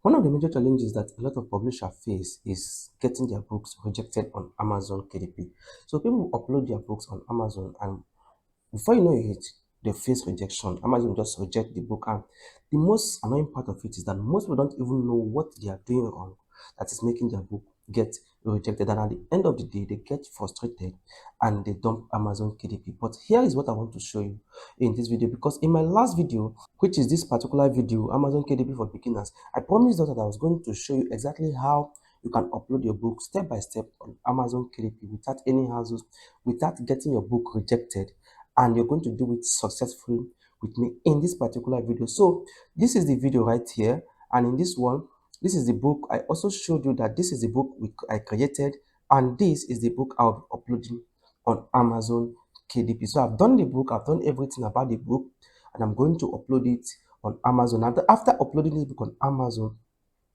One of the major challenges that a lot of publishers face is getting their books rejected on Amazon KDP. So people upload their books on Amazon, and before you know it, they face rejection. Amazon just reject the book. And the most annoying part of it is that most people don't even know what they are doing wrong that is making their book get rejected. And at the end of the day, they get frustrated and they dump Amazon KDP. But here is what I want to show you in this video, because in my last video, which is this particular video, Amazon KDP for beginners, I promised us that I was going to show you exactly how you can upload your book step by step on Amazon KDP without any hassles, without getting your book rejected, and you're going to do it successfully with me in this particular video. So this is the video right here, and in this one, this is the book. I also showed you that this is the book I created, and this is the book I'll be uploading on Amazon KDP. So I've done the book, I've done everything about the book, and I'm going to upload it on Amazon. And after uploading this book on Amazon,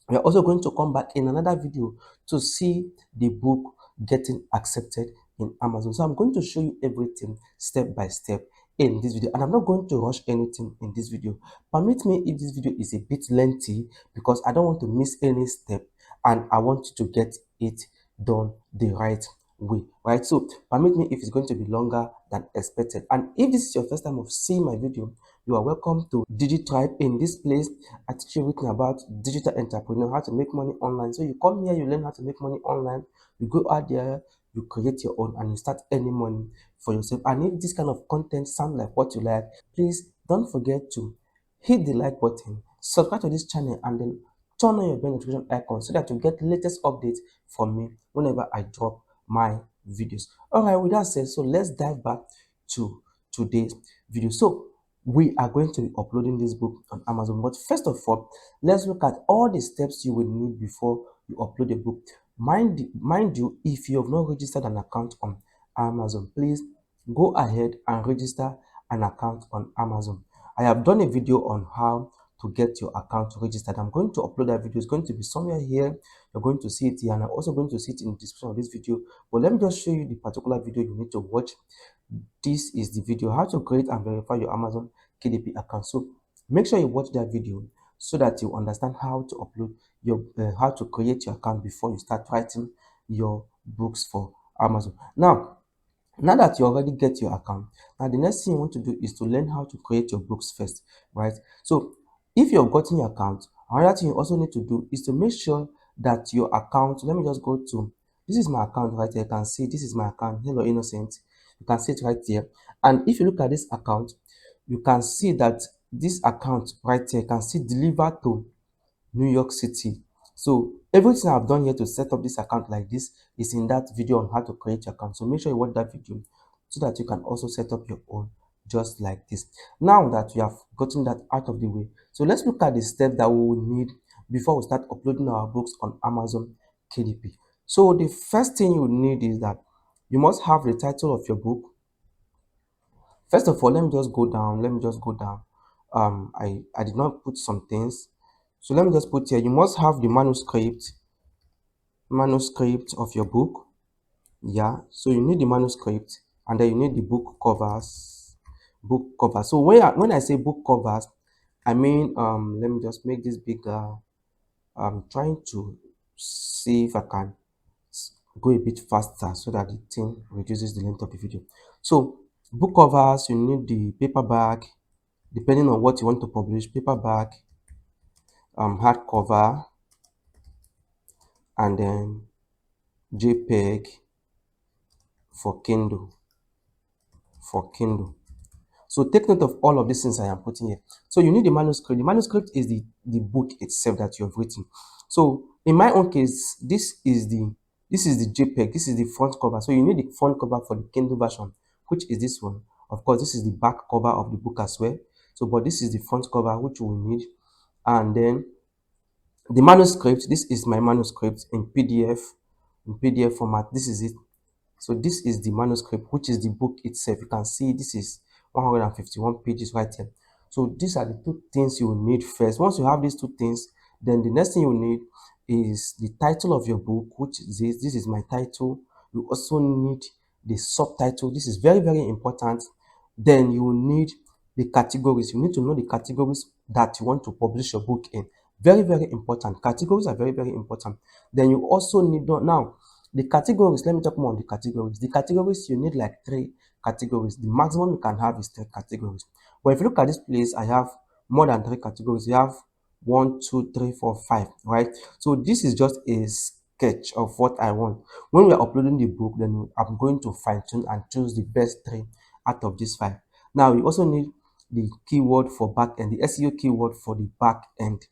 we are also going to come back in another video to see the book getting accepted in Amazon. So I'm going to show you everything step by step in this video, and I'm not going to rush anything in this video. Permit me if this video is a bit lengthy, because I don't want to miss any step and I want you to get it done the right way, right? So permit me if it's going to be longer than expected. And if this is your first time of seeing my video, you are welcome to DigiTrybe. In this place, I teach you everything about digital entrepreneur, how to make money online. So you come here, you learn how to make money online, you go out there, you create your own, and you start earning money for yourself. And if this kind of content sounds like what you like, please don't forget to hit the like button, subscribe to this channel, and then turn on your bell notification icon so that you get latest updates from me whenever I drop my videos. All right, with that said, so let's dive back to today's video. So we are going to be uploading this book on Amazon, but first of all, let's look at all the steps you will need before you upload a book. Mind you, if you have not registered an account on Amazon, please go ahead and register an account on Amazon. I have done a video on how to get your account registered. I'm going to upload that video. It's going to be somewhere here. You're going to see it here, and I'm also going to see it in the description of this video. But let me just show you the particular video you need to watch. This is the video, how to create and verify your Amazon KDP account. So make sure you watch that video so that you understand how to upload your how to create your account before you start writing your books for Amazon. Now that you already get your account, now the next thing you want to do is to learn how to create your books first, right? So if you've gotten your account, another thing you also need to do is to make sure that your account, let me just go to, this is my account right here. You can see this is my account. Hello Innocent. You can see it right here. And if you look at this account, you can see that this account right here, you can see delivered to New York City. So everything I've done here to set up this account like this is in that video on how to create your account. So make sure you watch that video so that you can also set up your own just like this. Now that we have gotten that out of the way, so let's look at the steps that we will need before we start uploading our books on Amazon KDP. So the first thing you need is that you must have the title of your book. First of all, let me just go down. I did not put some things. So let me just put here, you must have the manuscript of your book. Yeah, so you need the manuscript, and then you need the book covers. So when I say book covers, I mean, let me just make this bigger. I'm trying to see if I can go a bit faster so that the thing reduces the length of the video. So book covers, you need the paperback, depending on what you want to publish, paperback, hardcover, and then JPEG for Kindle. So take note of all of these things I am putting here. So you need the manuscript. The manuscript is the book itself that you have written. So in my own case, this is the JPEG. This is the front cover. So you need the front cover for the Kindle version, which is this one. Of course, this is the back cover of the book as well. So, but this is the front cover which we need, and then the manuscript. This is my manuscript in PDF format. This is it. So this is the manuscript, which is the book itself. You can see this is 151 pages right here. So these are the two things you will need first. Once you have these two things, then the next thing you need is the title of your book, which is this. This is my title. You also need the subtitle. This is very, very important. Then you will need the categories. You need to know the categories that you want to publish your book in. Very, very important. Categories are very, very important. Then you also need now the categories. Let me talk more on the categories. The categories you need like three categories. The maximum you can have is three categories. But if you look at this place, I have more than three categories. You have one, two, three, four, five, right? So this is just a sketch of what I want. When we are uploading the book, then I'm going to fine tune and choose the best three out of these five. Now you also need the keyword for back end, the SEO keyword for the back end.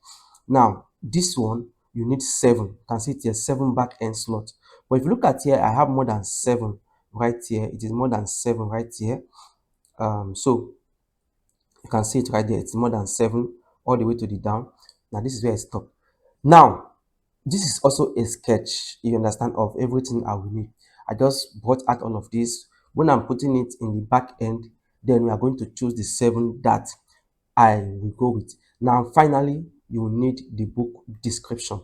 Now, this one, you need seven. You can see it here, seven back end slots. But if you look at here, I have more than seven right here. It is more than seven right here. So you can see it right there. It's more than seven all the way to the down. Now, this is where I stop. Now, this is also a sketch, you understand, of everything I will need. I just brought out all of this. When I'm putting it in the back end, then we are going to choose the seven that I will go with. Now, finally, you will need the book description.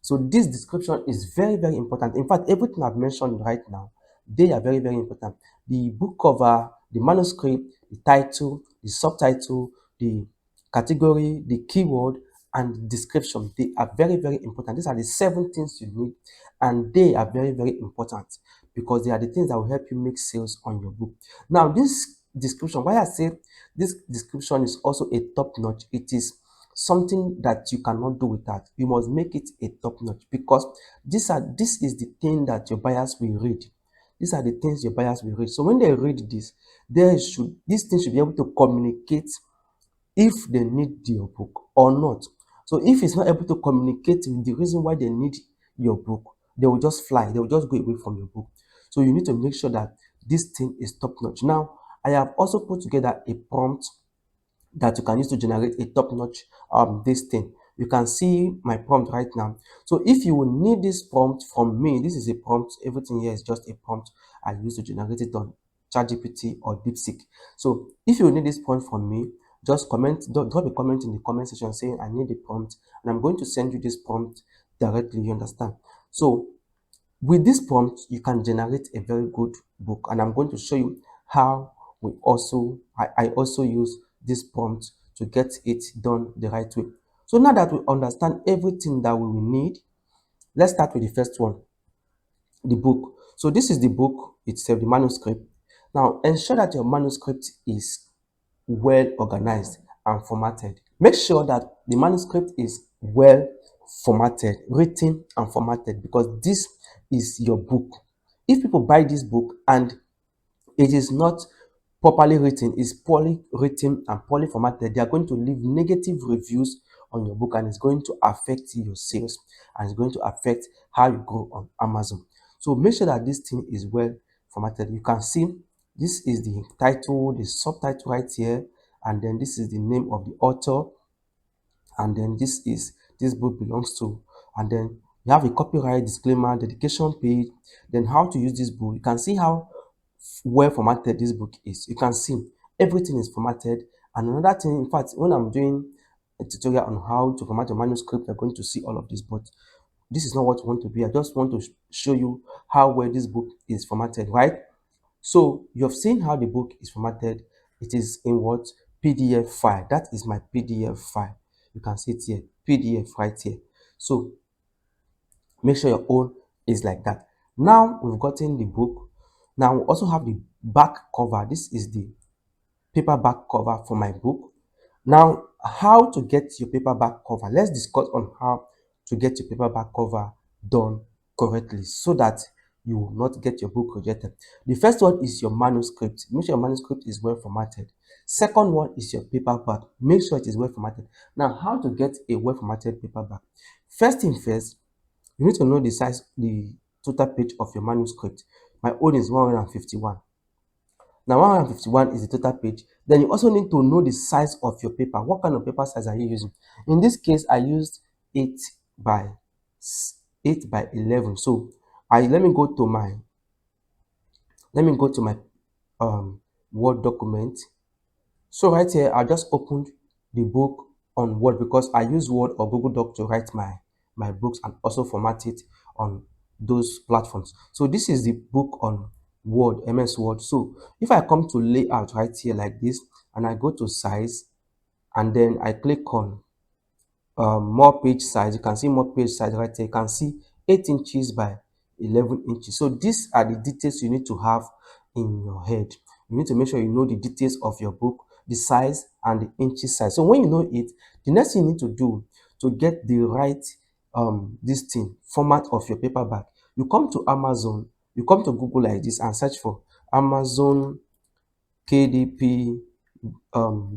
So this description is very, very important. In fact, everything I've mentioned right now, they are very, very important. The book cover, the manuscript, the title, the subtitle, the category, the keyword, and the description. They are very, very important. These are the seven things you need, and they are very, very important because they are the things that will help you make sales on your book. Now, this description, why I say this description is also a top notch, it is something that you cannot do without. You must make it a top notch because this is the thing that your buyers will read. These are the things your buyers will read. So when they read this, these things should be able to communicate if they need your book or not. So if it's not able to communicate with the reason why they need your book, they will just fly, they will just go away from your book. So you need to make sure that this thing is top notch. Now, I have also put together a prompt that you can use to generate a top-notch this thing. You can see my prompt right now. So if you will need this prompt from me, this is a prompt. Everything here is just a prompt I use to generate it on ChatGPT or DeepSeek. So if you need this prompt from me, just drop a comment in the comment section saying I need the prompt, and I'm going to send you this prompt directly. You understand? So with this prompt, you can generate a very good book, and I'm going to show you how I also use this prompt to get it done the right way. So now that we understand everything that we will need, let's start with the first one, the book. So this is the book itself, the manuscript. Now ensure that your manuscript is well organized and formatted. Make sure that the manuscript is well formatted, written and formatted, because this is your book. If people buy this book and it is not properly written, is poorly written and poorly formatted, they are going to leave negative reviews on your book, and it's going to affect your sales, and it's going to affect how you grow on Amazon. So make sure that this thing is well formatted. You can see this is the title, the subtitle right here, and then this is the name of the author, and then this book belongs to, and then you have a copyright disclaimer, dedication page, then how to use this book. You can see how well formatted this book is. You can see everything is formatted. And another thing, in fact, when I'm doing a tutorial on how to format your manuscript, you're going to see all of this, but this is not what you want to be. I just want to show you how well this book is formatted, right? So you have seen how the book is formatted. It is in what? PDF file. That is my PDF file. You can see it here, PDF right here. So make sure your own is like that. Now we've gotten the book. Now we also have the back cover. This is the paperback cover for my book. Now, how to get your paperback cover? Let's discuss on how to get your paperback cover done correctly so that you will not get your book rejected. The first one is your manuscript. Make sure your manuscript is well formatted. Second one is your paperback. Make sure it is well formatted. Now, how to get a well formatted paperback? First thing first, you need to know the size, the total page of your manuscript. My own is 151. Now 151 is the total page. Then you also need to know the size of your paper. What kind of paper size are you using? In this case, I used 8 by 8 by 11. So let me go to my Word document. So right here, I just opened the book on Word because I use Word or Google Doc to write my books and also format it on those platforms. So this is the book on Word, MS Word. So if I come to layout right here like this, and I go to size, and then I click on more page size. You can see more page size right here. You can see 8 inches by 11 inches. So these are the details you need to have in your head. You need to make sure you know the details of your book, the size and the inches size. So when you know it, the next thing you need to do to get the right this thing format of your paperback, you come to Amazon, you come to Google like this and search for Amazon KDP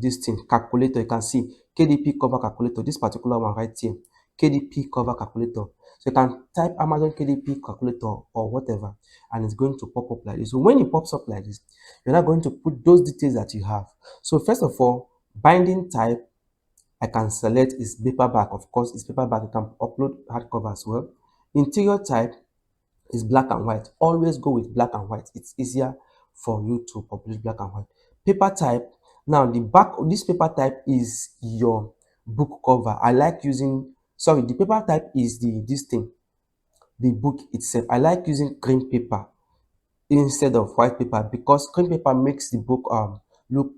this thing calculator. You can see KDP cover calculator, this particular one right here, KDP cover calculator. So you can type Amazon KDP calculator or whatever, and it's going to pop up like this. So when it pops up like this, you're not going to put those details that you have. So first of all, binding type, I can select is paperback. Of course, it's paperback. You can upload hardcover as well. Interior type is black and white. Always go with black and white. It's easier for you to publish black and white. Paper type. Now the back of this paper type is your book cover. I like using, sorry, the paper type is this thing, the book itself. I like using cream paper instead of white paper because cream paper makes the book look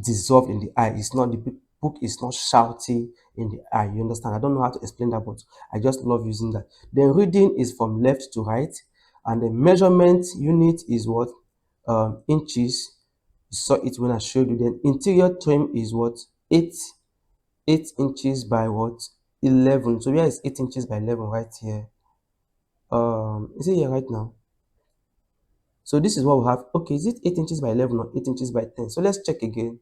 dissolve in the eye. It's not, the book is not shouty in the eye. You understand? I don't know how to explain that, but I just love using that. Then reading is from left to right, and the measurement unit is what, inches. You saw it when I showed you. Then interior trim is what, 8 inches by what, 11. So here is 8 inches by 11 right here. Is it here right now? So this is what we have. Okay, is it 8 inches by 11 or 8 inches by 10? So let's check again.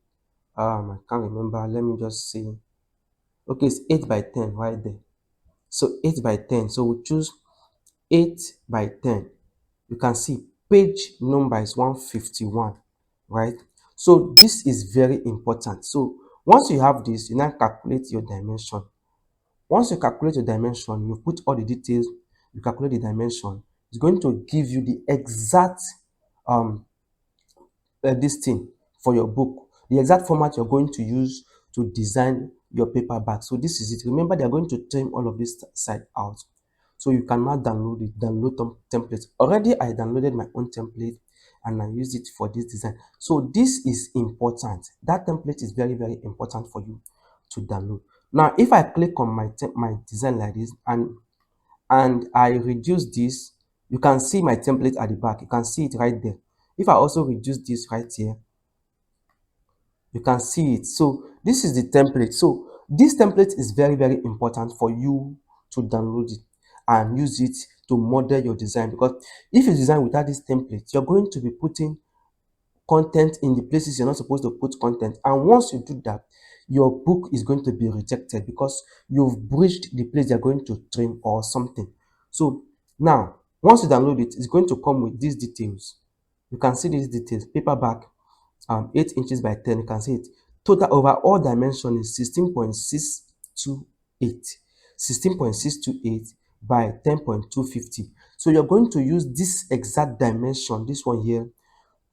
I can't remember. Let me just see. Okay, it's 8 by 10 right there. So 8 by 10. So we choose 8 by 10. You can see page number is 151, right? So this is very important. So once you have this, you now calculate your dimension. Once you calculate your dimension, you put all the details, you calculate the dimension, it's going to give you the exact um this thing for your book, the exact format you're going to use to design your paperback. So this is it. Remember, they're going to trim all of this side out. So you can now download it, download templates. Already I downloaded my own template and I use it for this design. So this is important. That template is very, very important for you to download. Now, if I click on my design like this and I reduce this, you can see my template at the back. You can see it right there. If I also reduce this right here, you can see it. So this is the template. So this template is very, very important for you to download it and use it to model your design, because if you design without this template, you're going to be putting content in the places you're not supposed to put content, and once you do that, your book is going to be rejected because you've breached the place they're going to trim or something. So now once you download it, it's going to come with these details. You can see these details. Paperback, 8 inches by 10. You can see it. Total overall dimension is 16.628, 16.628 by 10.250. So you're going to use this exact dimension, this one here,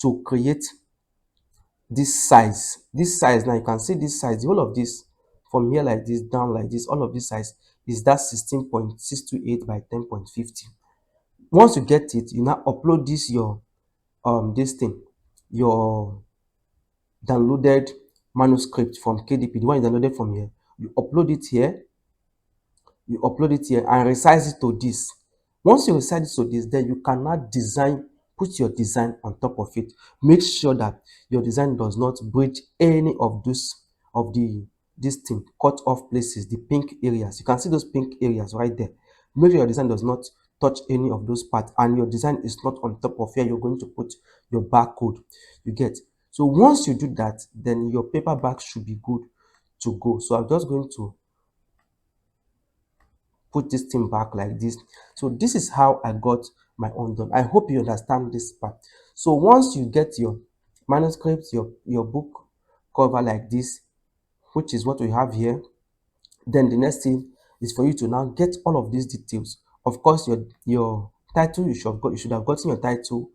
to create this size. This size, now you can see this size, the whole of this from here like this down like this, all of this size is that 16.628 by 10.50. Once you get it, you now upload this your this thing, your downloaded manuscript from KDP, the one you downloaded from here. You upload it here, and resize it to this. Once you resize it to this, then you cannot design, put your design on top of it. Make sure that your design does not breach any of those of the this thing cut off places, the pink areas. You can see those pink areas right there. Make sure your design does not touch any of those parts, and your design is not on top of here you're going to put your barcode. You get? So once you do that, then your paperback should be good to go. So I'm just going to put this thing back like this. So this is how I got my own done. I hope you understand this part. So once you get your manuscript, your book cover like this, which is what we have here, then the next thing is for you to now get all of these details. Of course, your title, you should have gotten your title.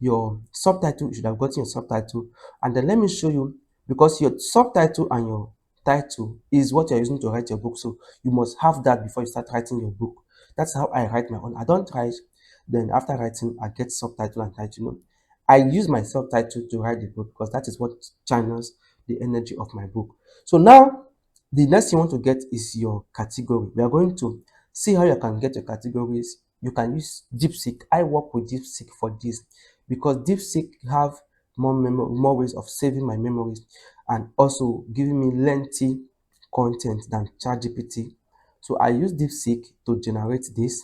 Your subtitle, you should have gotten your subtitle. And then let me show you, because your subtitle and your title is what you're using to write your book. So you must have that before you start writing your book. That's how I write my own. I don't write, then after writing, I get subtitle and title. No, I use my subtitle to write the book because that is what channels the energy of my book. So now The next thing you want to get is your category. We are going to see how you can get your categories. You can use DeepSeek. I work with DeepSeek for this because DeepSeek have more ways of saving my memories and also giving me lengthy content than ChatGPT. So I use DeepSeek to generate this.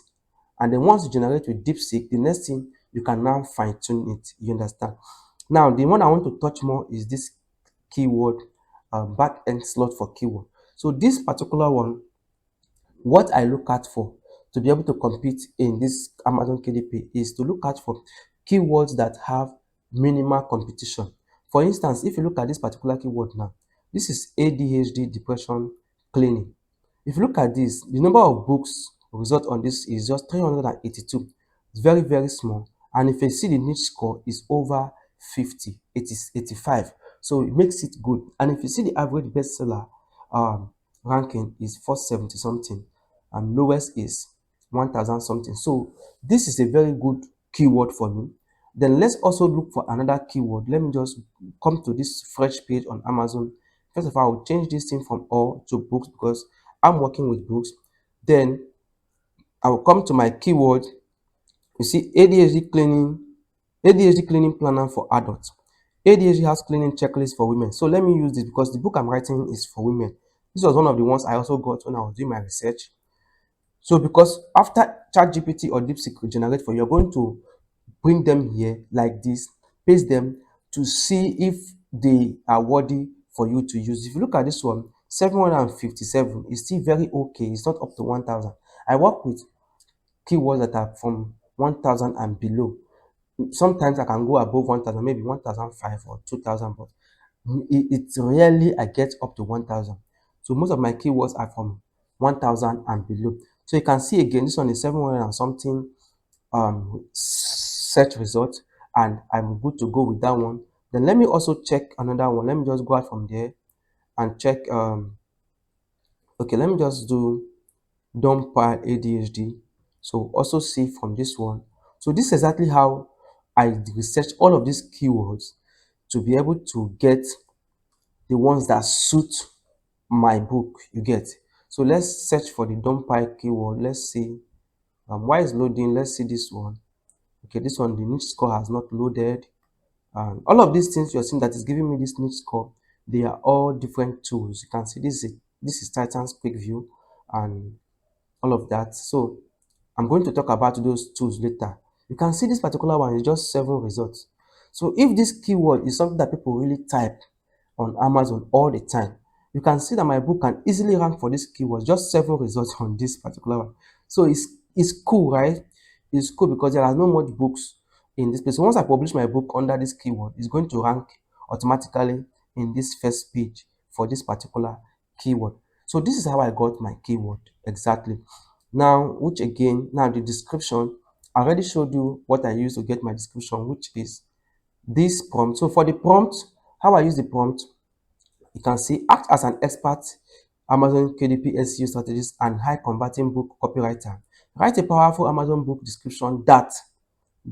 And then once you generate with DeepSeek, the next thing you can now fine tune it. You understand? Now, the one I want to touch more is this keyword, back end slot for keyword. So this particular one, what I look at for to be able to compete in this Amazon KDP is to look at for keywords that have minimal competition. For instance, if you look at this particular keyword now, this is ADHD depression cleaning. If you look at this, the number of books result on this is just 382. It's very, very small. And if you see the niche score is over 50, it is 85. So it makes it good. And if you see the average bestseller ranking is 470 something, and lowest is 1000 something. So this is a very good keyword for me. Then let's also look for another keyword. Let me just come to this fresh page on Amazon. First of all, I will change this thing from all to books because I'm working with books. Then I will come to my keyword. You see ADHD cleaning planner for adults. ADHD has cleaning checklist for women. So let me use this because the book I'm writing is for women. This was one of the ones I also got when I was doing my research. So because after ChatGPT or DeepSeek will generate for you, you're going to bring them here like this, paste them to see if they are worthy for you to use. If you look at this one, 757 is still very okay. It's not up to 1000. I work with keywords that are from 1000 and below. Sometimes I can go above 1000, maybe 1005 or 2000, but it's rarely I get up to 1000. So most of my keywords are from 1000 and below. So you can see again, this one is 700 and something search result, and I'm good to go with that one. Then let me also check another one. Let me just go out from there and check. Okay, let me just do dump pile ADHD. So also see from this one. So this is exactly how I research all of these keywords to be able to get the ones that suit my book. You get. So let's search for the dump pile keyword. Let's see. Why is loading? Let's see this one. Okay, this one, the niche score has not loaded. And all of these things you're seeing that is giving me this niche score, they are all different tools. You can see this is Titan's quick view and all of that. So I'm going to talk about those tools later. You can see this particular one is just 7 results. So if this keyword is something that people really type on Amazon all the time, you can see that my book can easily rank for this keyword. Just 7 results on this particular one. So it's cool, right? It's cool because there are no much books in this place. So once I publish my book under this keyword, it's going to rank automatically in this first page for this particular keyword. So this is how I got my keyword exactly. Now, which again, now the description, I already showed you what I use to get my description, which is this prompt. So for the prompt, how I use the prompt, you can see act as an expert Amazon KDP SEO strategist and high converting book copywriter. Write a powerful Amazon book description that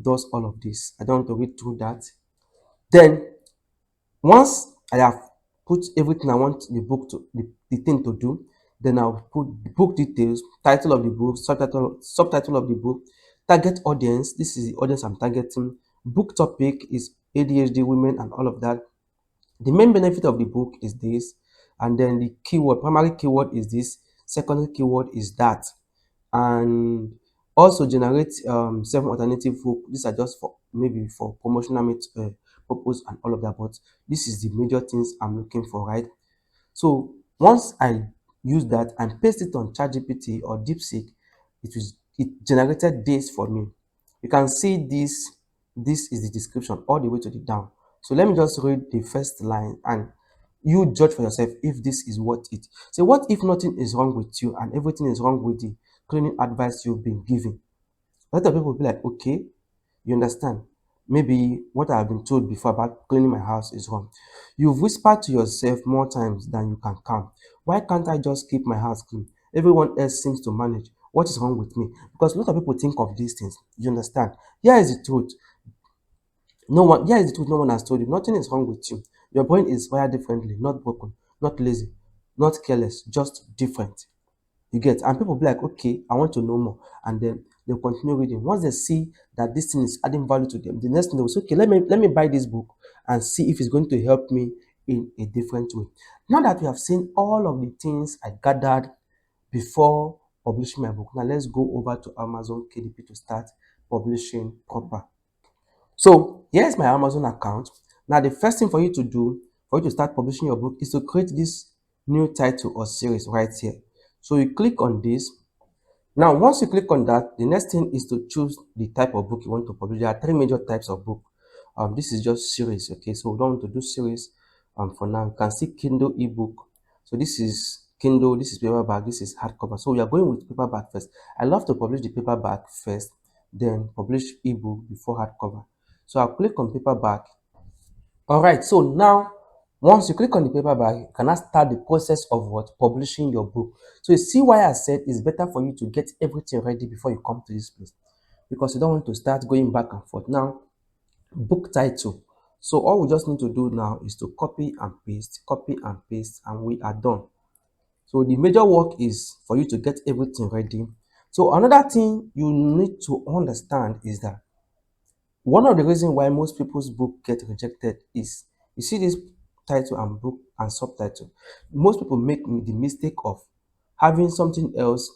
does all of this. I don't want to read through that. Then once I have put everything I want the book to the thing to do, then I'll put the book details, title of the book, subtitle of the book, target audience. This is the audience I'm targeting. Book topic is ADHD women and all of that. The main benefit of the book is this, and then the keyword, primary keyword is this, secondary keyword is that, and also generate 7 alternative hook. These are just for maybe for promotional purpose and all of that, but this is the major things I'm looking for, right? So once I use that and paste it on ChatGPT or DeepSeek, it generated this for me. You can see this. This is the description all the way to the down. So let me just read the first line and you judge for yourself if this is worth it. So what if nothing is wrong with you and everything is wrong with the cleaning advice you've been given? A lot of people will be like, okay, you understand? Maybe what I've been told before about cleaning my house is wrong. You've whispered to yourself more times than you can count. Why can't I just keep my house clean? Everyone else seems to manage. What is wrong with me? Because a lot of people think of these things. You understand? Here is the truth. Here is the truth no one has told you. Nothing is wrong with you. Your brain is wired differently, not broken, not lazy. not careless, just different. You get, and people be like, okay, I want to know more, and then they'll continue reading. Once they see that this thing is adding value to them, the next thing they will say, okay, let me buy this book and see if it's going to help me in a different way. Now that we have seen all of the things I gathered before publishing my book, now let's go over to Amazon KDP to start publishing proper. So here's my Amazon account. Now the first thing for you to do, for you to start publishing your book, is to create this new title or series right here. So you click on this. Now, once you click on that, the next thing is to choose the type of book you want to publish. There are three major types of book. This is just series, okay? So we don't want to do series for now. You can see Kindle ebook. So this is Kindle, this is paperback, this is hardcover. So we are going with paperback first. I love to publish the paperback first, then publish ebook before hardcover. So I'll click on paperback. All right, so now once you click on the paperback, you can now start the process of what? Publishing your book. So you see why I said it's better for you to get everything ready before you come to this place, because you don't want to start going back and forth. Now, book title. So all we just need to do now is to copy and paste, and we are done. So the major work is for you to get everything ready. So another thing you need to understand is that one of the reasons why most people's book get rejected is, you see this title and book and subtitle. Most people make the mistake of having something else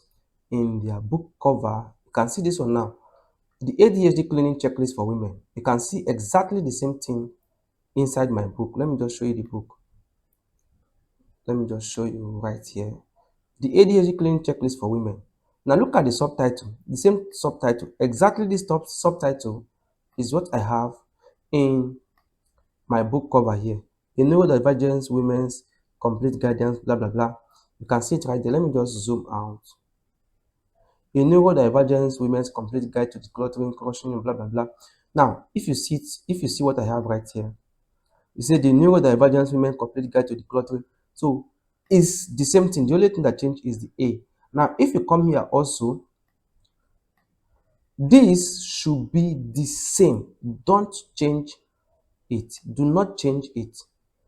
in their book cover. You can see this one now. The ADHD cleaning checklist for women. You can see exactly the same thing inside my book. Let me just show you the book. Let me just show you right here. The ADHD cleaning checklist for women. Now look at the subtitle. The same subtitle. Exactly this top subtitle is what I have in my book cover here. The neurodivergence women's complete guidance, blah blah blah. You can see it right there. Let me just zoom out. A neurodivergence women's complete guide to decluttering, crushing, blah blah blah. Now, if you see it, if you see what I have right here, you say the neurodivergence women complete guide to decluttering. So it's the same thing. The only thing that changed is the A. Now, if you come here also, this should be the same. Don't change it. Do not change it,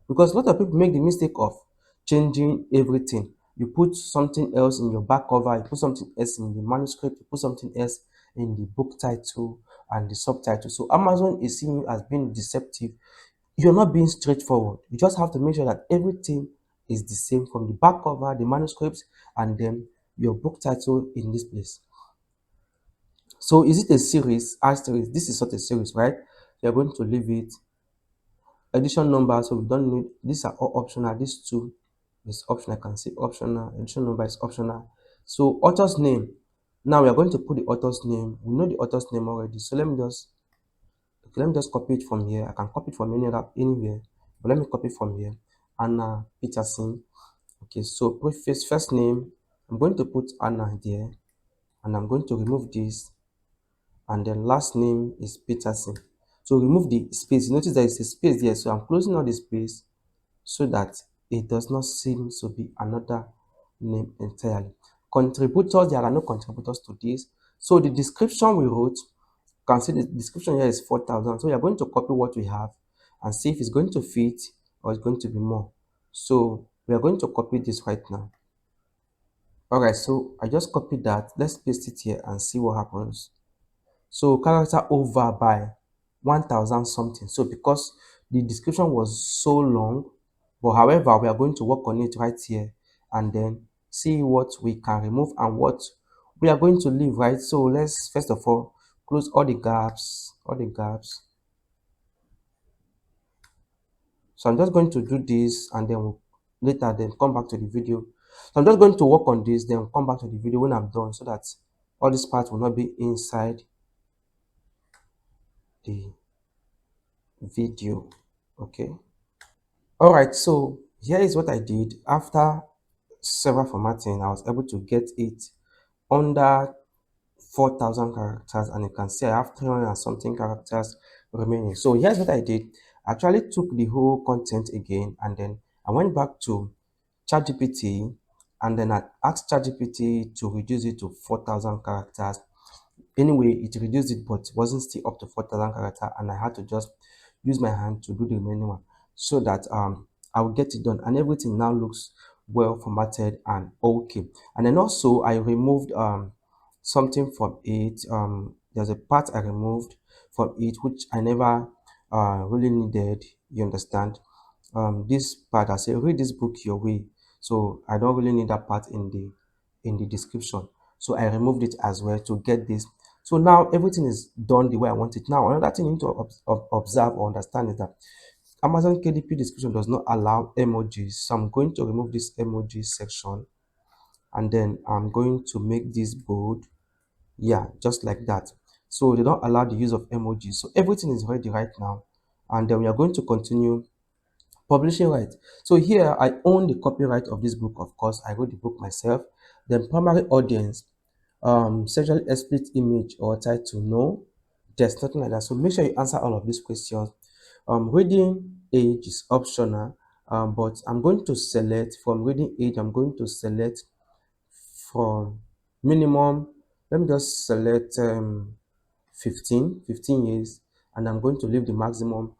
because a lot of people make the mistake of changing everything. You put something else in your back cover, you put something else in the manuscript, you put something else in the book title and the subtitle. So Amazon is seeing you as being deceptive. You're not being straightforward. You just have to make sure that everything is the same from the back cover, the manuscripts, and then your book title in this place. So is it a series? Asterisk. This is not a series, right? You're going to leave it. Edition number, so we don't need, these are all optional. These two is optional. I can see optional. Edition number is optional. So author's name. Now we are going to put the author's name. We know the author's name already. So let me just copy it from here. I can copy it from anywhere, but let me copy from here. Anna Peterson. Okay, so preface, first name. I'm going to put Anna there, and I'm going to remove this, and then last name is Peterson. So remove the space. Notice there is a space there, so I'm closing all the space so that it does not seem to be another name entirely. Contributors, there are no contributors to this. So the description we wrote, you can see the description here is 4,000. So we are going to copy what we have and see if it's going to fit or it's going to be more. So we are going to copy this right now. All right, so I just copied that. Let's paste it here and see what happens. So character over by 1,000 something. So because the description was so long, but however, we are going to work on it right here and then see what we can remove and what we are going to leave, right? So let's first of all close all the gaps, So I'm just going to do this and then later then come back to the video. So I'm just going to work on this, then come back to the video when I'm done, so that all this part will not be inside the video. Okay. All right, so here is what I did. After several formatting, I was able to get it under 4,000 characters, and you can see I have 300 and something characters remaining. So here's what I did. I actually took the whole content again, and then I went back to ChatGPT, and then I asked ChatGPT to reduce it to 4,000 characters. Anyway, it reduced it, but it wasn't still up to 4,000 character, and I had to just use my hand to do the remaining one so that I will get it done, and everything now looks well formatted and okay. And then also I removed something from it. There's a part I removed from it which I never really needed. You understand? This part I say read this book your way. So I don't really need that part in the description. So I removed it as well to get this. So now everything is done the way I want it. Now another thing you need to observe or understand is that Amazon KDP description does not allow emojis. So I'm going to remove this emoji section, and then I'm going to make this bold. Yeah, just like that. So they don't allow the use of emojis. So everything is ready right now. And then we are going to continue publishing right. So here I own the copyright of this book, of course. I wrote the book myself. Then primary audience, sexually explicit image or title, no, there's nothing like that. So make sure you answer all of these questions. Reading age is optional, but I'm going to select from reading age. I'm going to select from minimum. Let me just select 15 years, and I'm going to leave the maximum.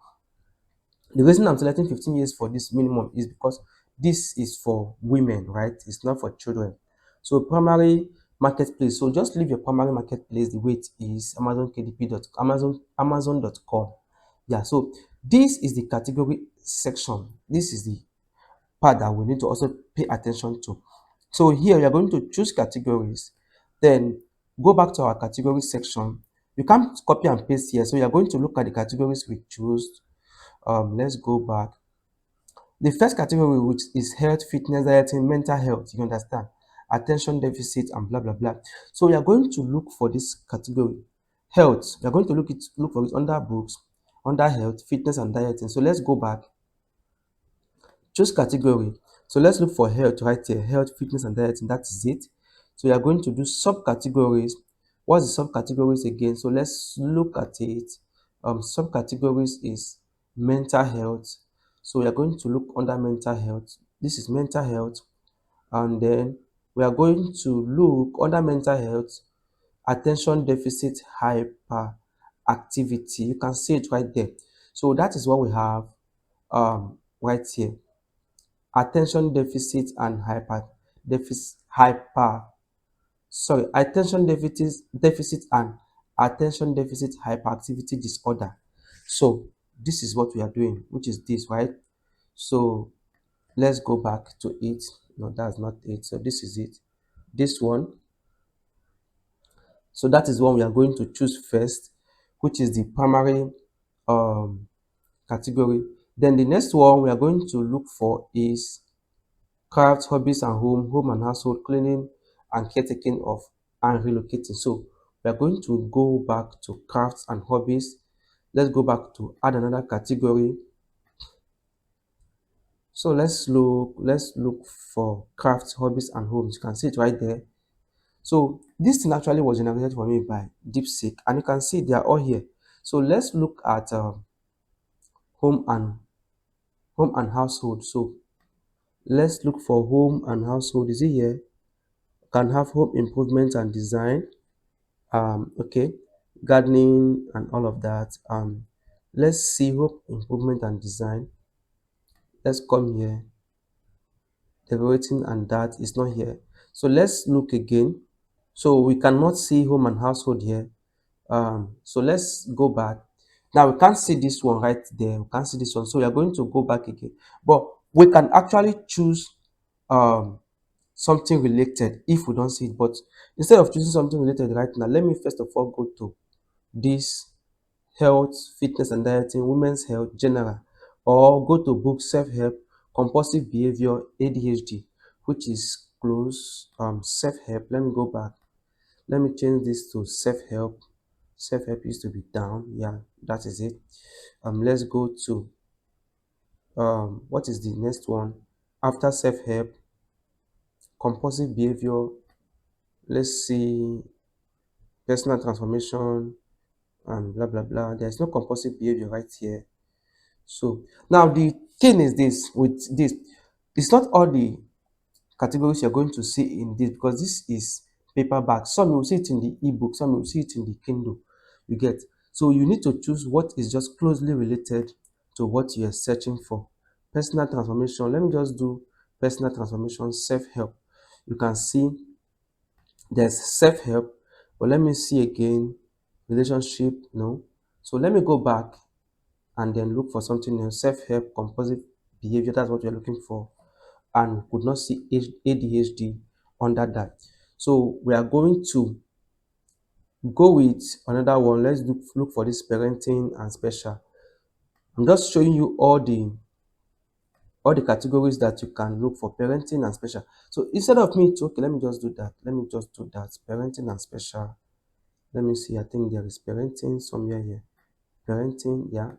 The reason I'm selecting 15 years for this minimum is because this is for women, right? It's not for children. So primary marketplace. So just leave your primary marketplace the way it is, Amazon KDP Amazon.com. Yeah, so this is the category section. This is the part that we need to also pay attention to. So here we are going to choose categories, then go back to our category section. You can't copy and paste here. So you are going to look at the categories we choose. Let's go back. The first category, which is health, fitness, dieting, mental health, you understand, attention deficit, and blah blah blah. So we are going to look for this category, health. We are going to look for it under books, under health, fitness, and dieting. So let's go back. Choose category. So let's look for health right here. Health, fitness, and dieting. That is it. So we are going to do subcategories. What's the subcategories again? So let's look at it. Subcategories is mental health. So we are going to look under mental health. This is mental health. And then we are going to look under mental health, attention deficit hyperactivity. You can see it right there. So that is what we have right here. Attention deficit and attention deficit and attention deficit hyperactivity disorder. So this is what we are doing, which is this, right? So let's go back to it. No, that's not it. So this is it. This one. So that is one we are going to choose first, which is the primary um category. Then the next one we are going to look for is craft, hobbies and home and household, cleaning and caretaking of and relocating. So we are going to go back to crafts and hobbies. Let's go back to add another category. So let's look for crafts, hobbies and homes. You can see it right there. So this thing actually was generated for me by DeepSeek, and you can see they are all here. So let's look at home and household. So let's look for home and household. Is it here? Can have home improvement and design. Okay, gardening and all of that. Let's see home improvement and design. Let's come here. Decorating and that is not here. So let's look again. So we cannot see home and household here. So let's go back. Now we can't see this one right there. We can't see this one. So we are going to go back again. But we can actually choose um something related if we don't see it. But instead of choosing something related right now, let me first of all go to this health, fitness and dieting, women's health, general, or go to book self-help, compulsive behavior, ADHD, which is close. Self-help. Let me go back. Let me change this to self-help. Self-help used to be down. Yeah, that is it. Let's go to what is the next one after self-help? Compulsive behavior. Let's see personal transformation and blah blah blah. There's no compulsive behavior right here. So now the thing is this with this, it's not all the categories you're going to see in this because this is paperback. Some you will see it in the ebook, some you will see it in the Kindle. You get, so you need to choose what is just closely related to what you're searching for. Personal transformation. Let me just do personal transformation, self-help. You can see there's self-help, but let me see again, relationship, no. So let me go back and then look for something else. Self-help, composite behavior, that's what we're looking for. And we could not see ADHD under that. So we are going to go with another one. Let's look for this parenting and special. I'm just showing you all the categories that you can look for parenting and special. So instead of me to, okay, let me just do that. Let me just do that. Parenting and special. Let me see. I think there is parenting somewhere here. Parenting, yeah.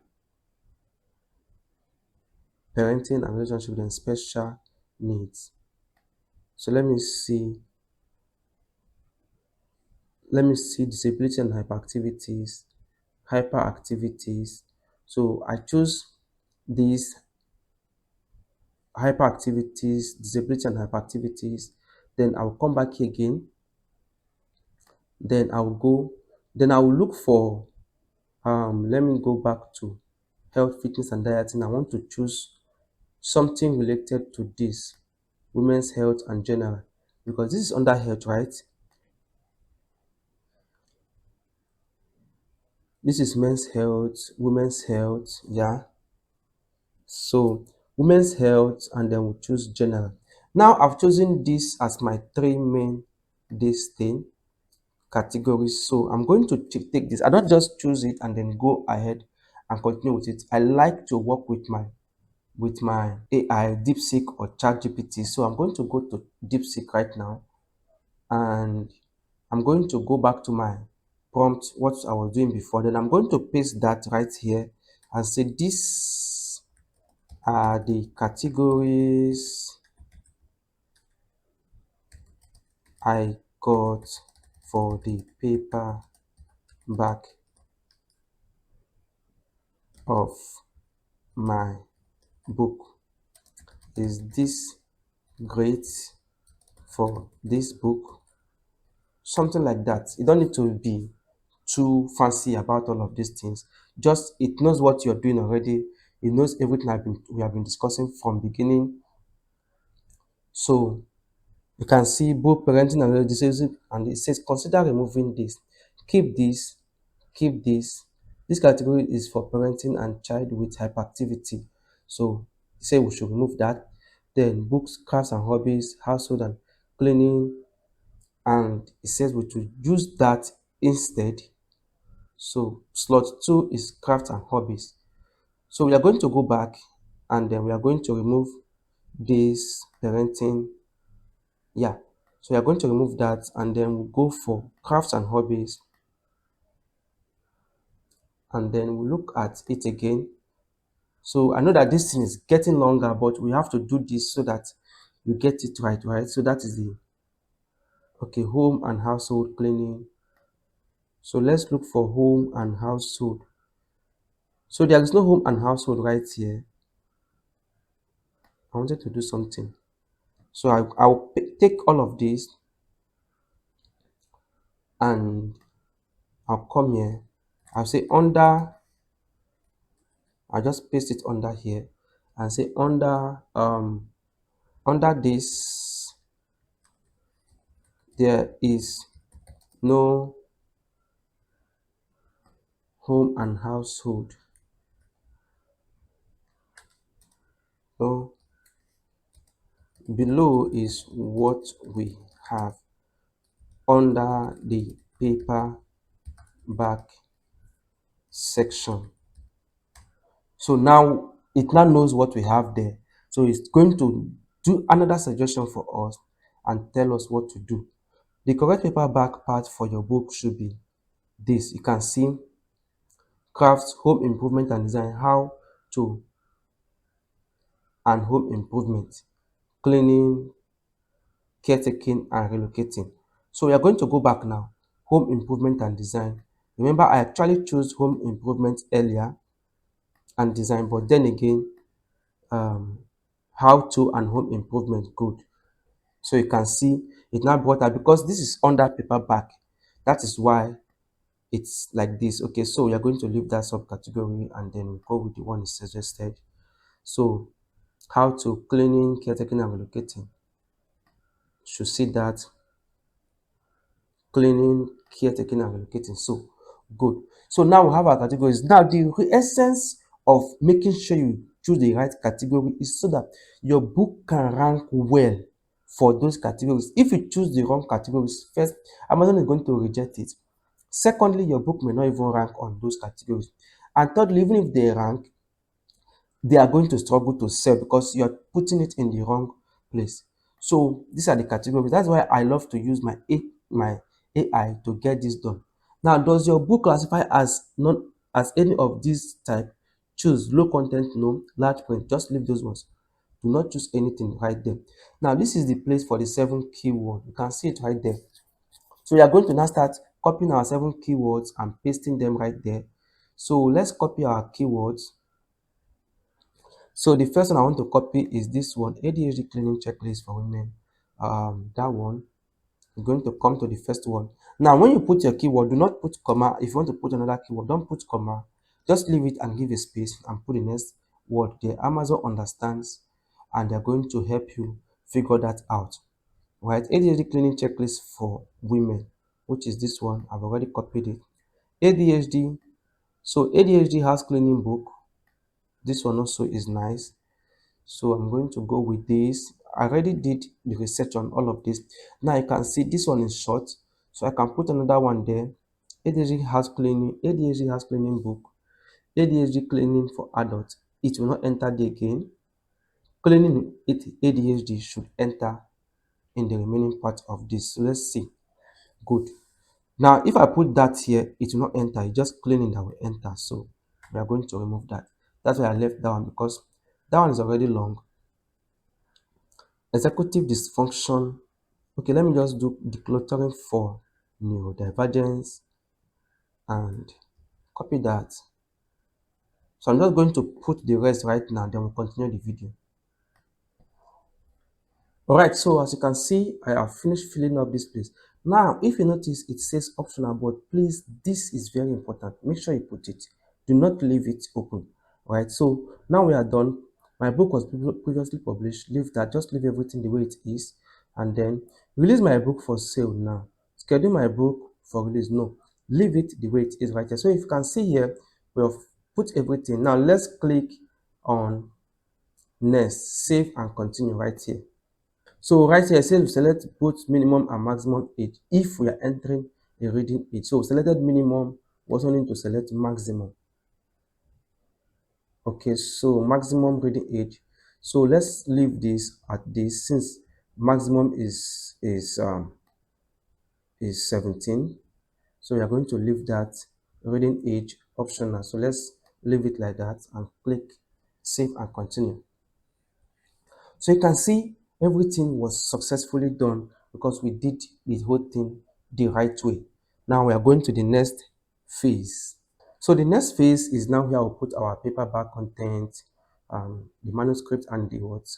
Parenting and relationship, then special needs. So let me see. Let me see disability and hyperactivities. Hyperactivities. So I choose these hyperactivities, disability and hyperactivities. Then I'll come back here again. Then I'll go. Then I will look for. Let me go back to health, fitness, and dieting. I want to choose something related to this women's health and general, because this is under health, right? This is men's health, women's health, yeah. So women's health, and then we'll choose general. Now I've chosen this as my three main this thing categories. So I'm going to take this. I don't just choose it and then go ahead and continue with it. I like to work with my AI, DeepSeek or ChatGPT. So I'm going to go to DeepSeek right now, and I'm going to go back to my prompt, what I was doing before. Then I'm going to paste that right here and say these are the categories I got for the paper back of my book. Is this great for this book? Something like that. You don't need to be too fancy about all of these things. Just it knows what you're doing already. It knows everything we have been discussing from beginning. So you can see both parenting and relationship, and it says consider removing this. Keep this, keep this. This category is for parenting and child with hyperactivity. So say we should remove that. Then books, crafts and hobbies, household and cleaning, and it says we should use that instead. So slot 2 is craft and hobbies. So we are going to go back and then we are going to remove this parenting. Yeah. So we are going to remove that and then we'll go for crafts and hobbies, and then we'll look at it again. So I know that this thing is getting longer, but we have to do this so that you get it right, right? So that is the, okay, home and household cleaning. So let's look for home and household. So there is no home and household right here. I wanted to do something. So I'll take all of this and I'll come here. I'll say under, I'll just paste it under here and say under this there is no home and household. So below is what we have under the paperback section. So now it now knows what we have there. So it's going to do another suggestion for us and tell us what to do. The correct paperback part for your book should be this. You can see crafts, home improvement and design, how to, and home improvement, cleaning, caretaking and relocating. So we are going to go back now. Home improvement and design. Remember, I actually chose home improvement earlier and design, but then again, um, how to and home improvement good. So you can see it now brought out because this is under paperback. That is why it's like this. Okay, so we are going to leave that subcategory and then go with the one it suggested. So how to cleaning, caretaking, and relocating. Should see that cleaning, caretaking, and relocating. So good. So now we have our categories. Now the essence of making sure you choose the right category is so that your book can rank well for those categories. If you choose the wrong categories, first, Amazon is going to reject it. Secondly, your book may not even rank on those categories. And thirdly, even if they rank, they are going to struggle to sell because you are putting it in the wrong place. So these are the categories. That's why I love to use my AI to get this done. Now, does your book classify as not as any of these type? Choose low content, no, large print. Just leave those ones. Do not choose anything right there. Now, this is the place for the 7 keywords. You can see it right there. So we are going to now start copying our 7 keywords and pasting them right there. So let's copy our keywords. So the first one I want to copy is this one, ADHD cleaning checklist for women. That one is going to come to the first one. Now, when you put your keyword, do not put comma. If you want to put another keyword, don't put comma. Just leave it and give a space and put the next word there. Amazon understands and they're going to help you figure that out. Right? ADHD cleaning checklist for women, which is this one. I've already copied it. ADHD. So ADHD house cleaning book. This one also is nice. So I'm going to go with this. I already did the research on all of this. Now you can see this one is short, so I can put another one there. ADHD house cleaning book, ADHD cleaning for adults. It will not enter there again. Cleaning it ADHD should enter in the remaining part of this. So let's see. Good. Now if I put that here, it will not enter. It's just cleaning that will enter. So we are going to remove that. That's why I left that one because that one is already long. Executive dysfunction. Okay, let me just do decluttering for neurodivergence and copy that. So I'm just going to put the rest right now, then we'll continue the video. Alright, so as you can see, I have finished filling up this place. Now, if you notice, it says optional, but please, this is very important. Make sure you put it. Do not leave it open. Alright, so now we are done. My book was previously published. Leave that, just leave everything the way it is. And then release my book for sale now. Schedule my book for release. No, leave it the way it is right here. So if you can see here, we have put everything. Now let's click on next, save and continue right here. So right here, it says we select both minimum and maximum age if we are entering a reading age. So we selected minimum, we also need to select maximum. Okay, so maximum reading age. So let's leave this at this since maximum is 17. So we are going to leave that reading age optional. So let's leave it like that and click save and continue. So you can see everything was successfully done because we did the whole thing the right way. Now we are going to the next phase. So the next phase is now here we'll put our paperback content, the manuscript and the what?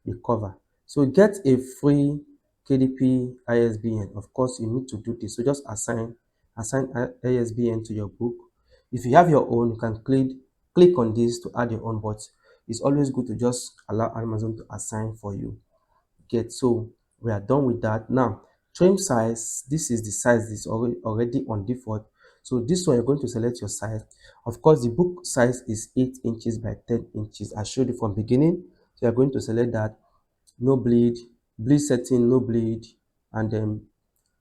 The cover. So get a free KDP ISBN. Of course, you need to do this. So just assign ISBN to your book. If you have your own, you can click on this to add your own, but it's always good to just allow Amazon to assign for you. Get so we are done with that. Now trim size, this is the size that's already on default. So this one you're going to select your size. Of course, the book size is 8 inches by 10 inches. I showed you from beginning. So you're going to select that. No bleed, bleed setting, no bleed, and then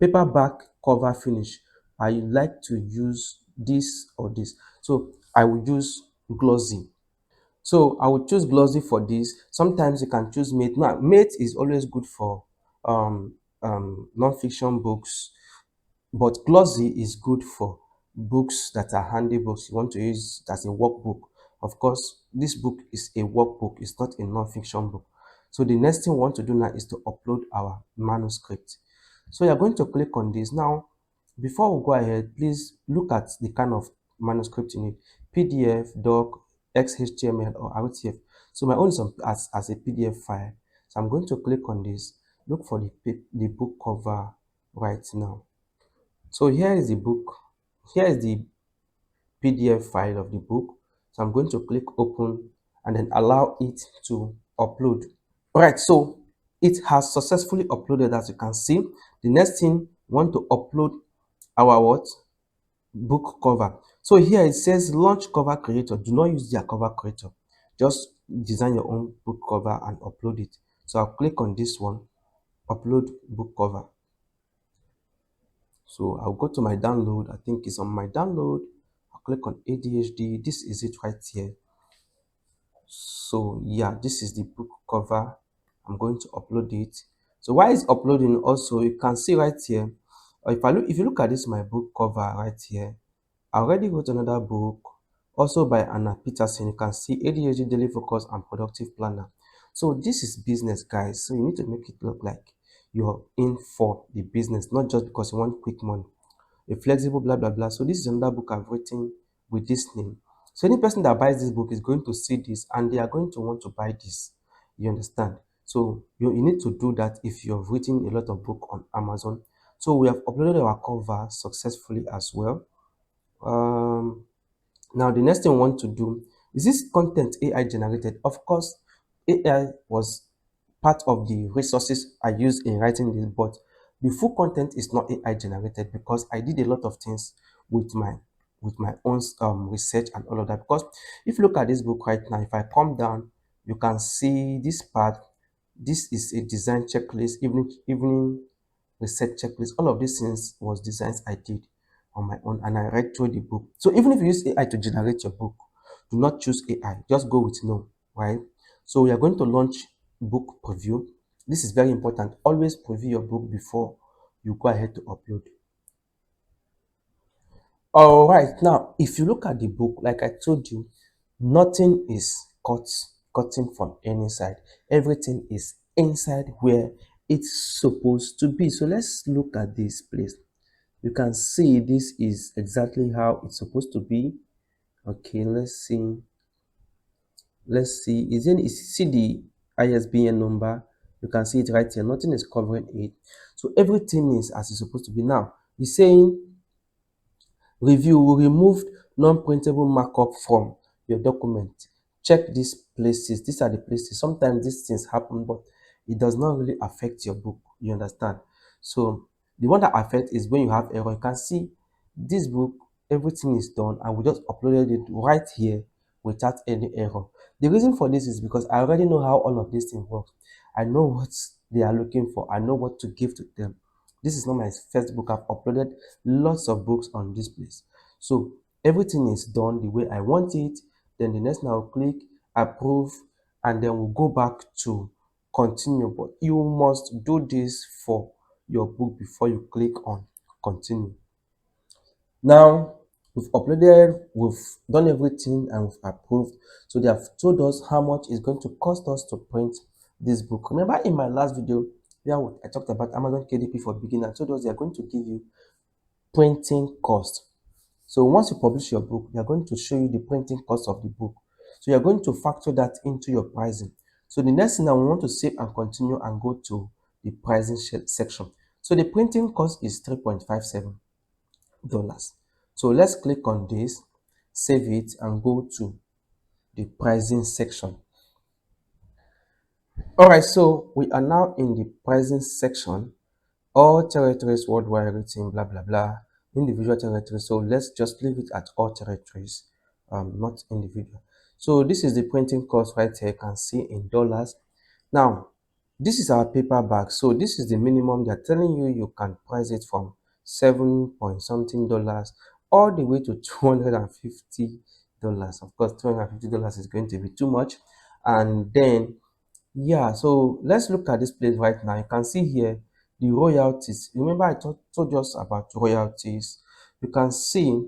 paperback cover finish. I like to use this or this. So I will use glossy. So I would choose glossy for this. Sometimes you can choose mate. Now, mate is always good for um, non-fiction books, but glossy is good for books that are handy books. You want to use it as a workbook. Of course, this book is a workbook. It's not a non-fiction book. So the next thing we want to do now is to upload our manuscript. So you're going to click on this. Now, before we go ahead, please look at the kind of manuscript you need. PDF, doc, XHTML, or RTF. So my own is as a PDF file. So I'm going to click on this. Look for the book cover right now. So here is the book. Here is the PDF file of the book. So I'm going to click open and then allow it to upload. All right, so it has successfully uploaded. As you can see, the next thing, we want to upload our what? Book cover. So here it says launch cover creator. Do not use their cover creator. Just design your own book cover and upload it. So I'll click on this one, upload book cover. So I'll go to my download. I think it's on my download. I'll click on ADHD. This is it right here. So yeah, this is the book cover. I'm going to upload it. So while it's uploading, also you can see right here, if you look at this my book cover right here, I already wrote another book, also by Anna Peterson. You can see ADHD Daily Focus and Productive Planner. So this is business, guys. So you need to make it look like you're in for the business, not just because you want quick money. A flexible blah blah blah. So this is another book I've written with this name. So any person that buys this book is going to see this and they are going to want to buy this. You understand? So you need to do that if you've written a lot of book on Amazon. So we have uploaded our cover successfully as well. um Now the next thing we want to do is this content AI generated. Of course, AI was part of the resources I used in writing this, but the full content is not AI generated because I did a lot of things with my own research and all of that. Because if you look at this book right now, if I come down, you can see this part. This is a design checklist, evening research checklist. All of these things was designs I did on my own and I read through the book. So even if you use AI to generate your book, do not choose AI. Just go with no, right? So we are going to launch book preview. This is very important. Always preview your book before you go ahead to upload. All right, now if you look at the book, like I told you, nothing is cutting from any side. Everything is inside where it's supposed to be. So let's look at this place. You can see this is exactly how it's supposed to be. Okay, let's see see the ISBN number. You can see it right here. Nothing is covering it, so everything is as it's supposed to be. Now it's saying review, we removed non-printable markup from your document. Check these places. These are the places. Sometimes these things happen, but it does not really affect your book. You understand? So the one that affects is when you have error. You can see this book, everything is done, and we just uploaded it right here without any error. The reason for this is because I already know how all of these things work. I know what they are looking for. I know what to give to them. This is not my first book. I've uploaded lots of books on this place. So everything is done the way I want it. Then the next thing I'll click approve, and then we'll go back to continue. But you must do this for your book before you click on continue. Now we've uploaded, we've done everything, and we've approved. So they have told us how much it's going to cost us to print this book. Remember in my last video, yeah, I talked about Amazon KDP for beginners. I told us they are going to give you printing cost. So once you publish your book, they are going to show you the printing cost of the book. So you're going to factor that into your pricing. So the next thing I want to save and continue and go to the pricing section. So the printing cost is $3.57. So let's click on this, save it, and go to the pricing section. All right, so we are now in the pricing section. All territories worldwide rating, blah blah blah, individual territories. So let's just leave it at all territories, not individual. So this is the printing cost right here. You can see in dollars. Now this is our paperback. So this is the minimum. They're telling you you can price it from 7 point something dollars all the way to $250. Of course, $250 is going to be too much. And then yeah, so let's look at this place right now. You can see here the royalties. Remember I told us about royalties. You can see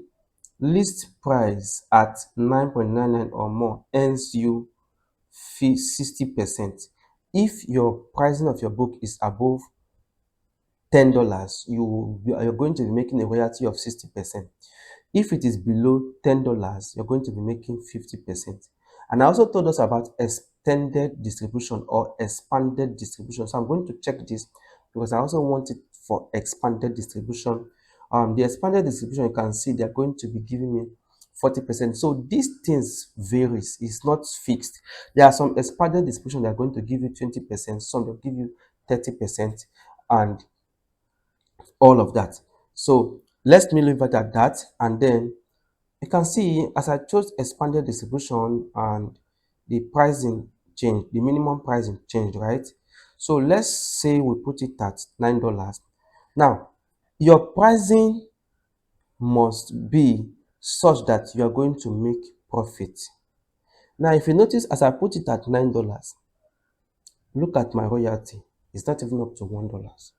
list price at 9.99 or more earns you fee 60%. If your pricing of your book is above $10, you're going to be making a royalty of 60%. If it is below $10, you're going to be making 50%. And I also told us about extended distribution or expanded distribution. So I'm going to check this because I also want it for expanded distribution. The expanded distribution, you can see they're going to be giving me 40%. So these things varies. It's not fixed. There are some expanded distribution that are going to give you 20%, some will give you 30%, and all of that. So let's leave it at that, and then you can see as I chose expanded distribution and the pricing changed, the minimum pricing changed, right? So let's say we put it at $9. Now, your pricing must be such that you are going to make profit. Now, if you notice, as I put it at $9, look at my royalty. It's not even up to $1.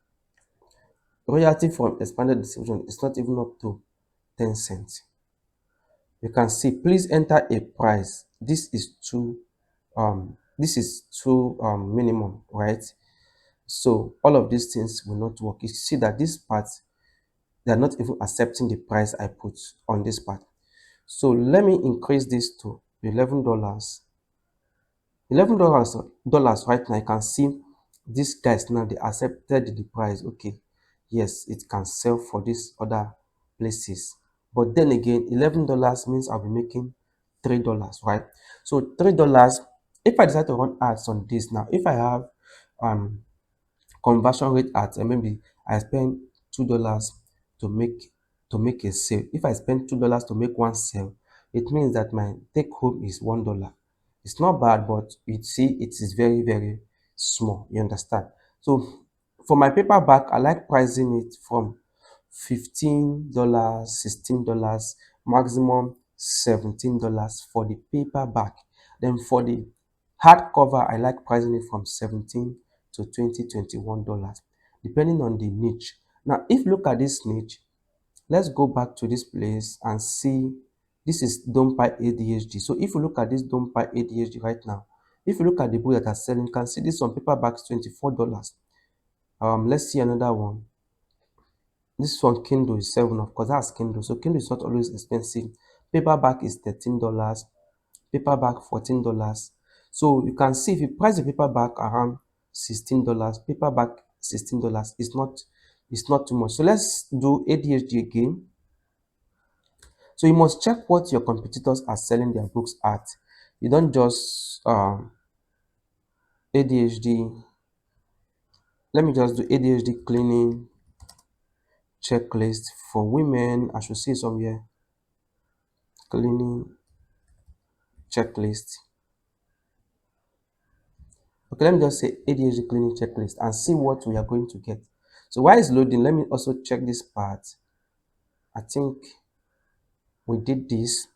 Royalty from expanded distribution is not even up to 10 cents. You can see, please enter a price. This is too minimum, right? So all of these things will not work. You see that this part, they are not even accepting the price I put on this part. So let me increase this to $11. $11 right now. I can see these guys now, they accepted the price. Okay, yes, it can sell for these other places, but then again, $11 means I'll be making $3, right? So $3, if I decide to run ads on this now, if I have um conversion rate at maybe I spend $2 to make a sale. If I spend $2 to make one sale, it means that my take home is $1. It's not bad, but you see it is very, very small. You understand? So for my paperback, I like pricing it from $15, $16, maximum $17 for the paperback. Then for the hardcover, I like pricing it from 17 to 20, $21, depending on the niche. Now, if you look at this niche, let's go back to this place and see. This is Don't Buy ADHD. So if you look at this Don't Buy ADHD right now, if you look at the book that are selling, you can see this on paperbacks $24. Let's see another one. This one Kindle is 7, of course, that's Kindle. So Kindle is not always expensive. Paperback is $13, paperback $14. So you can see if you price the paperback around $16, paperback $16 is not too much. So let's do ADHD again. So you must check what your competitors are selling their books at. You don't just ADHD. Let me just do ADHD cleaning checklist for women. I should see somewhere cleaning checklist. Okay, let me just say ADHD cleaning checklist and see what we are going to get. So while it's loading, let me also check this part. I think we did this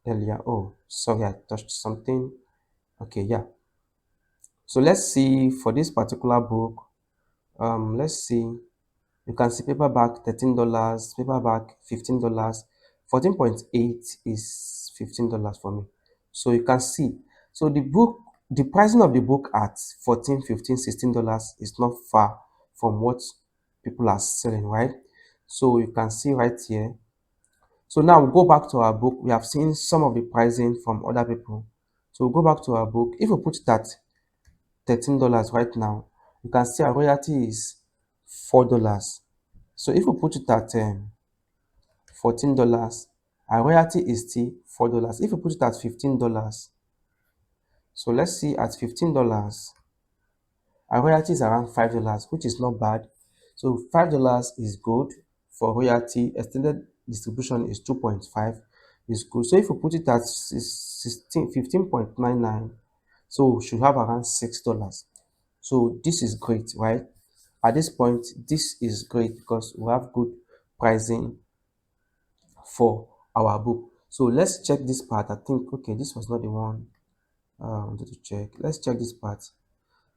earlier. Oh, sorry, I touched something. Okay, yeah. So let's see for this particular book. Let's see. You can see paperback $13, paperback $15. 14.8 is $15 for me. So you can see. So the pricing of the book at 14, 15, $16 is not far from what people are selling, right? So you can see right here. So now we'll go back to our book. We have seen some of the pricing from other people. So we'll go back to our book. If we put it at $13 right now, you can see our royalty is $4. So if we put it at $14, our royalty is still $4. If we put it at $15, so let's see at $15, our royalty is around $5, which is not bad. So $5 is good for royalty. Extended distribution is 2.5 is good. So if we put it at 15.99, so we should have around $6. So this is great, right? At this point, this is great because we have good pricing for our book. So let's check this part. I think, okay, this was not the one I wanted to check. Let's check this part.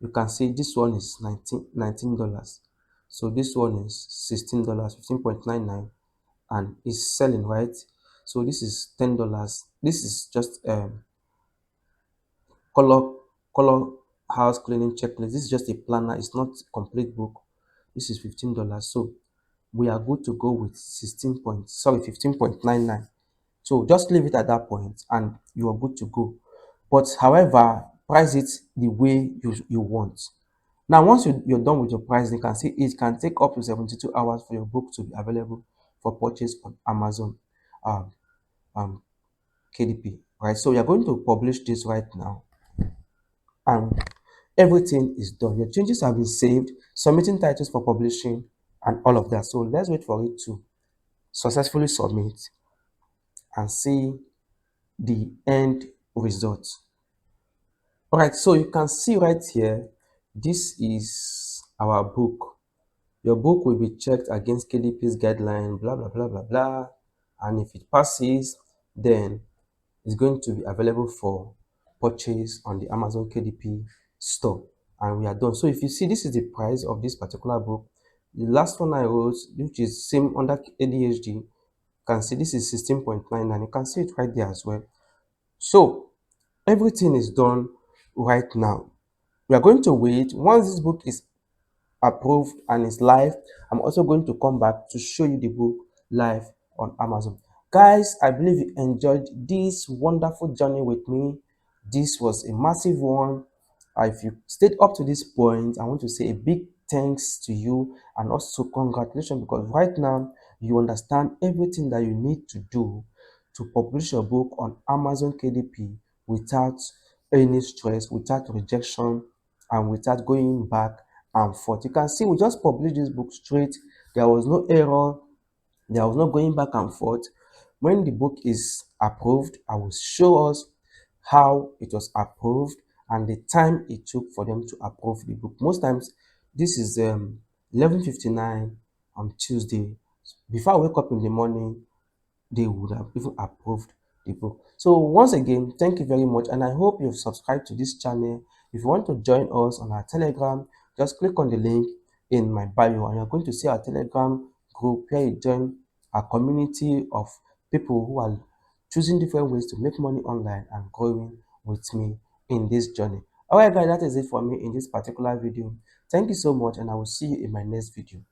You can see this one is $19. So this one is $16, 15.99, and it's selling, right? So this is $10. This is just color color house cleaning checklist. This is just a planner, it's not complete book. This is $15. So we are good to go with 15.99. So just leave it at that point and you are good to go. But however, price it the way you want. Now, once you're done with your price, you can see it can take up to 72 hours for your book to be available for purchase on Amazon. Um, um, KDP, right? So we are going to publish this right now, and everything is done. Your changes have been saved, submitting titles for publishing, and all of that. So let's wait for it to successfully submit and see the end result. All right, so you can see right here, this is our book. Your book will be checked against KDP's guideline, blah, blah, blah, blah, blah. And if it passes, then it's going to be available for purchase on the Amazon KDP store. And we are done. So if you see, this is the price of this particular book. The last one I wrote, which is same under ADHD, you can see this is 16.9, and you can see it right there as well. So everything is done right now. We are going to wait. Once this book is approved and is live, I'm also going to come back to show you the book live on Amazon. Guys, I believe you enjoyed this wonderful journey with me. This was a massive one. If you stayed up to this point, I want to say a big thanks to you, and also congratulations, because right now you understand everything that you need to do to publish your book on Amazon KDP without any stress, without rejection, and without going back and forth. You can see we just published this book straight. There was no error. There was no going back and forth. When the book is approved, I will show us how it was approved and the time it took for them to approve the book. Most times, this is 11:59 on Tuesday. Before I wake up in the morning, they would have even approved the book. So once again, thank you very much, and I hope you've subscribed to this channel. If you want to join us on our Telegram, just click on the link in my bio, and you're going to see our Telegram group where you join a community of people who are choosing different ways to make money online and growing with me in this journey. Alright guys, that is it for me in this particular video. Thank you so much, and I will see you in my next video.